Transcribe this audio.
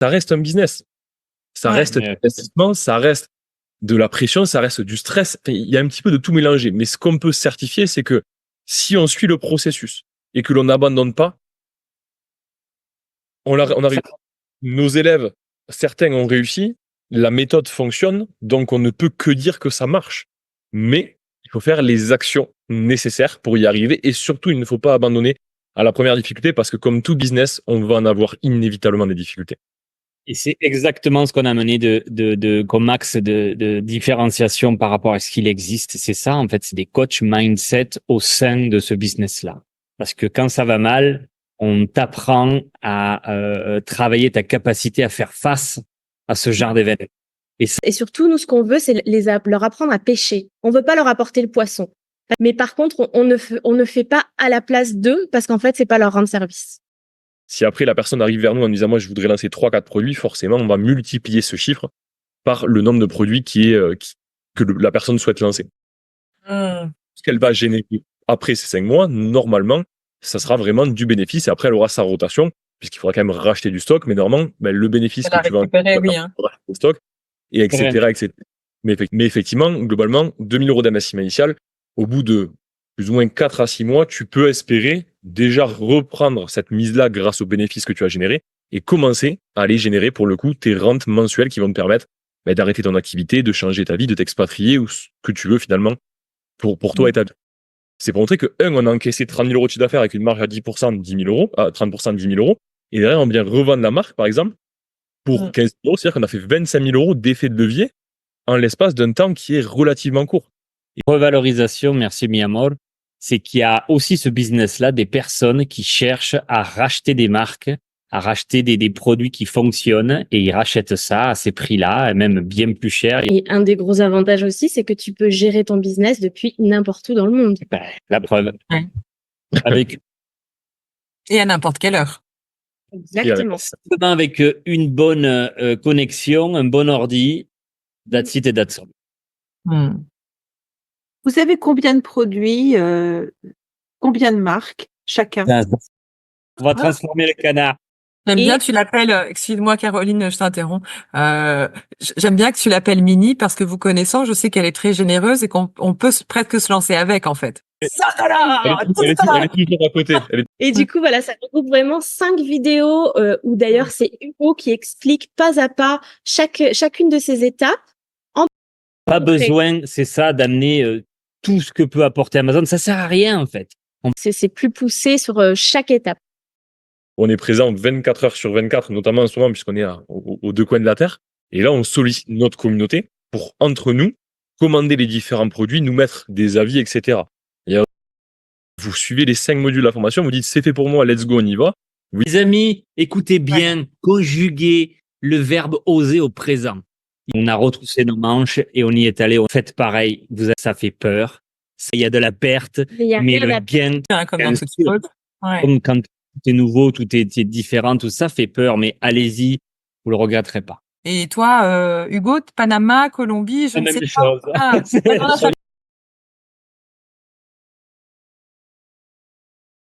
ça reste un business. Ça reste de l'investissement, ça reste de la pression, ça reste du stress. Enfin, il y a un petit peu de tout mélangé. Mais ce qu'on peut certifier, c'est que si on suit le processus et que l'on n'abandonne pas, on arrive. Nos élèves, certains ont réussi, la méthode fonctionne, donc on ne peut que dire que ça marche. Mais il faut faire les actions nécessaires pour y arriver et surtout, il ne faut pas abandonner à la première difficulté parce que comme tout business, on va en avoir inévitablement des difficultés. Et c'est exactement ce qu'on a mené comme axe de différenciation par rapport à ce qu'il existe. C'est ça, en fait, c'est des coachs mindset au sein de ce business-là. Parce que quand ça va mal, on t'apprend à travailler ta capacité à faire face à ce genre d'événement. Et surtout, nous, ce qu'on veut, c'est leur apprendre à pêcher. On veut pas leur apporter le poisson. Mais par contre, on ne fait pas à la place d'eux parce qu'en fait, c'est pas leur rendre service. Si après la personne arrive vers nous en disant moi je voudrais lancer 3-4 produits, forcément on va multiplier ce chiffre par le nombre de produits que la personne souhaite lancer. Ce qu'elle va générer après ces 5 mois, normalement, ça sera vraiment du bénéfice et après elle aura sa rotation puisqu'il faudra quand même racheter du stock, mais normalement le bénéfice que tu vas racheter au stock et etc. Mais effectivement, globalement, 2 000 € d'investissement initial, au bout de plus ou moins 4 à 6 mois, tu peux espérer déjà reprendre cette mise-là grâce aux bénéfices que tu as générés et commencer à aller générer pour le coup tes rentes mensuelles qui vont te permettre d'arrêter ton activité, de changer ta vie, de t'expatrier ou ce que tu veux finalement pour toi et ta vie. C'est pour montrer que, on a encaissé 30 000 € de chiffre d'affaires avec une marge à 10% de 10 000 €, à 30% de 10 000 €, et derrière on vient revendre la marque par exemple pour 15 000 €, c'est-à-dire qu'on a fait 25 000 € d'effet de levier en l'espace d'un temps qui est relativement court. Revalorisation, merci mi amor, c'est qu'il y a aussi ce business-là des personnes qui cherchent à racheter des marques, à racheter des produits qui fonctionnent et ils rachètent ça à ces prix-là, et même bien plus cher. Et un des gros avantages aussi, c'est que tu peux gérer ton business depuis n'importe où dans le monde. La preuve. Avec... Et à n'importe quelle heure. Exactement. Avec une bonne connexion, un bon ordi, that's it et that's all. Vous avez combien de produits, combien de marques chacun? On va transformer le canard. J'aime bien que tu l'appelles, excuse-moi Caroline, je t'interromps. J'aime bien que tu l'appelles Mini parce que vous connaissant, je sais qu'elle est très généreuse et qu'on peut presque se lancer avec en fait. Elle est toujours à côté. Et du coup, voilà, ça regroupe vraiment 5 vidéos où d'ailleurs c'est Hugo qui explique pas à pas chacune de ces étapes. Pas besoin, c'est ça, d'amener tout ce que peut apporter Amazon. Ça sert à rien en fait. C'est plus poussé sur chaque étape. On est présent 24 heures sur 24, notamment en ce moment puisqu'on est aux deux coins de la Terre. Et là, on sollicite notre communauté pour, entre nous, commander les différents produits, nous mettre des avis, etc. Et vous suivez les 5 modules de la formation, vous dites c'est fait pour moi, let's go, on y va. Les amis, écoutez bien, conjuguez le verbe oser au présent. On a retroussé nos manches et on y est allé. Faites pareil, ça fait peur. Il y a de la perte, mais le gain, comme quand tout est nouveau, tout est différent, tout ça fait peur, mais allez-y, vous le regretterez pas. Et toi, Hugo, Panama, Colombie, je ne sais pas.